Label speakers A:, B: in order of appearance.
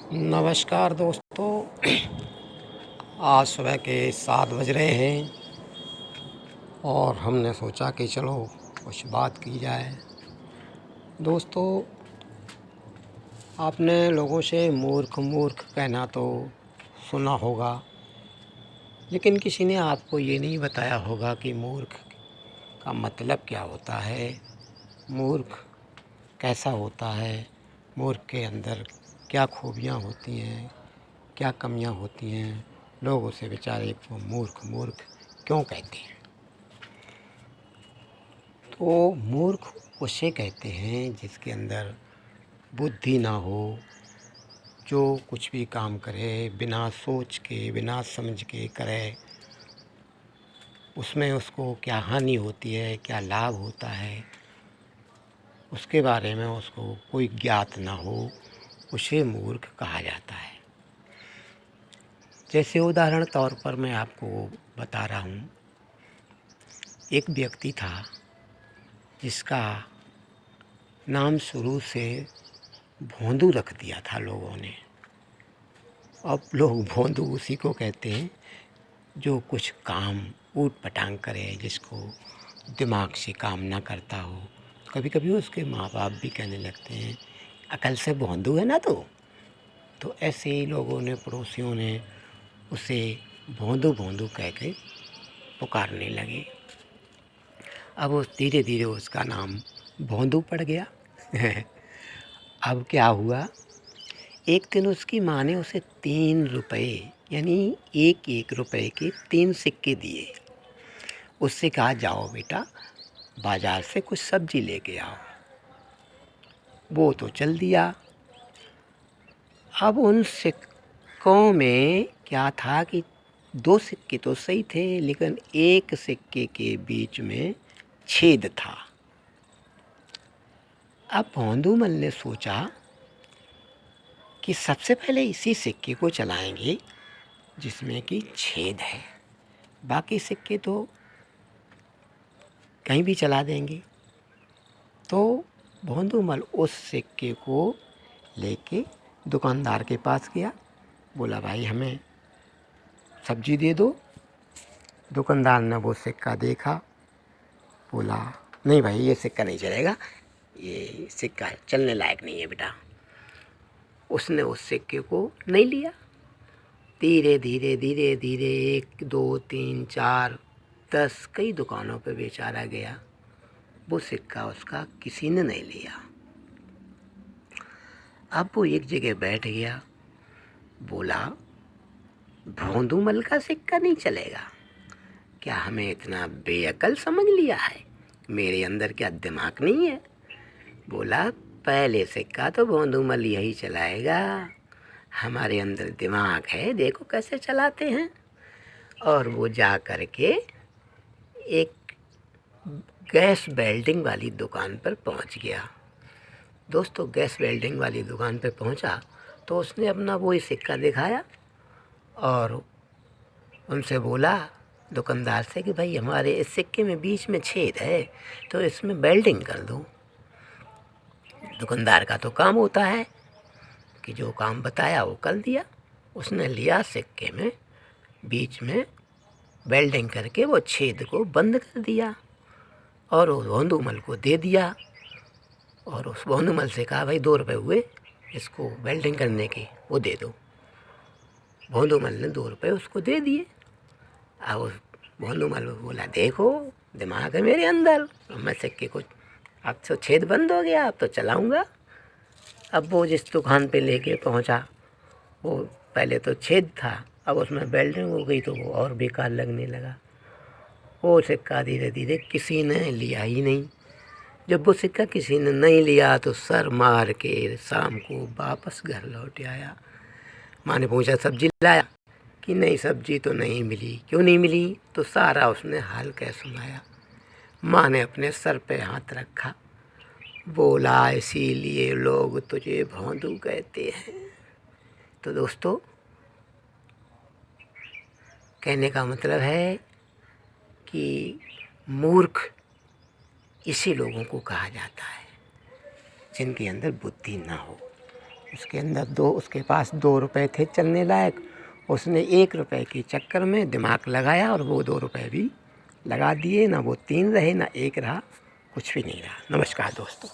A: नमस्कार दोस्तों। आज सुबह के 7 बज रहे हैं और हमने सोचा कि चलो कुछ बात की जाए। दोस्तों, आपने लोगों से मूर्ख मूर्ख कहना तो सुना होगा, लेकिन किसी ने आपको ये नहीं बताया होगा कि मूर्ख का मतलब क्या होता है, मूर्ख कैसा होता है, मूर्ख के अंदर क्या खूबियाँ होती हैं, क्या कमियां होती हैं, लोग उसे बेचारे को मूर्ख मूर्ख क्यों कहते हैं। तो मूर्ख उसे कहते हैं जिसके अंदर बुद्धि ना हो, जो कुछ भी काम करे बिना सोच के बिना समझ के करे, उसमें उसको क्या हानि होती है क्या लाभ होता है उसके बारे में उसको कोई ज्ञात ना हो, उसे मूर्ख कहा जाता है। जैसे उदाहरण तौर पर मैं आपको बता रहा हूँ, एक व्यक्ति था जिसका नाम शुरू से भोंदू रख दिया था लोगों ने। अब लोग भोंदू उसी को कहते हैं जो कुछ काम ऊट पटांग करे, जिसको दिमाग से काम ना करता हो। कभी कभी उसके माँ बाप भी कहने लगते हैं अकल से भोंदू है ना। तो ऐसे ही लोगों ने, पड़ोसियों ने उसे भोंदू भोंदू कह के पुकारने लगे। अब वो धीरे धीरे उसका नाम भोंदू पड़ गया। अब क्या हुआ, एक दिन उसकी माँ ने उसे 3 रुपए यानी 1-1 रुपए के 3 सिक्के दिए। उससे कहा जाओ बेटा बाज़ार से कुछ सब्जी लेके आओ। वो तो चल दिया। अब उन सिक्कों में क्या था कि 2 सिक्के तो सही थे, लेकिन एक सिक्के के बीच में छेद था। अब भोंदूमल ने सोचा कि सबसे पहले इसी सिक्के को चलाएंगे जिसमें कि छेद है, बाकी सिक्के तो कहीं भी चला देंगे। तो भोंदूमल उस सिक्के को लेके दुकानदार के पास गया। बोला भाई हमें सब्जी दे दो। दुकानदार ने वो सिक्का देखा, बोला नहीं भाई ये सिक्का नहीं चलेगा, ये सिक्का चलने लायक नहीं है बेटा। उसने उस सिक्के को नहीं लिया। धीरे धीरे धीरे धीरे 1 2 3 4 10 कई दुकानों पे बेचारा गया, वो सिक्का उसका किसी ने नहीं लिया। अब वो एक जगह बैठ गया, बोला भोंदूमल का सिक्का नहीं चलेगा, क्या हमें इतना बेअकल समझ लिया है, मेरे अंदर क्या दिमाग नहीं है। बोला पहले सिक्का तो भोंदूमल यही चलाएगा, हमारे अंदर दिमाग है, देखो कैसे चलाते हैं। और वो जा कर के एक गैस वेल्डिंग वाली दुकान पर पहुंच गया। दोस्तों, गैस वेल्डिंग वाली दुकान पर पहुंचा तो उसने अपना वही सिक्का दिखाया और उनसे बोला दुकानदार से कि भाई हमारे इस सिक्के में बीच में छेद है, तो इसमें वेल्डिंग कर दो। दुकानदार का तो काम होता है कि जो काम बताया वो कर दिया। उसने लिया, सिक्के में बीच में वेल्डिंग करके वो छेद को बंद कर दिया और उस भोंदूमल को दे दिया। और उस भोंदूमल से कहा भाई 2 रुपए हुए इसको वेल्डिंग करने के, वो दे दो। भोंदूमल ने 2 रुपए उसको दे दिए। अब उस भोंदूमल बोला देखो दिमाग है मेरे अंदर, अब मैं सिक्के को, अब तो छेद बंद हो गया, अब तो चलाऊँगा। अब वो जिस दुकान पे लेके पहुंचा, वो पहले तो छेद था, अब उसमें वेल्डिंग हो गई तो वो और बेकार लगने लगा। वो सिक्का धीरे धीरे किसी ने लिया ही नहीं। जब वो सिक्का किसी ने नहीं लिया तो सर मार के शाम को वापस घर लौट आया। माँ ने पूछा सब्जी लाया कि नहीं, सब्जी तो नहीं मिली। क्यों नहीं मिली? तो सारा उसने हाल कह सुनाया। माँ ने अपने सर पे हाथ रखा, बोला इसीलिए लोग तुझे भोंदू कहते हैं। तो दोस्तों, कहने का मतलब है कि मूर्ख इसी लोगों को कहा जाता है जिनके अंदर बुद्धि ना हो, उसके अंदर उसके पास 2 रुपए थे चलने लायक। उसने 1 रुपए के चक्कर में दिमाग लगाया और वो 2 रुपए भी लगा दिए। ना वो 3 रहे ना 1 रहा, कुछ भी नहीं रहा। नमस्कार दोस्तों।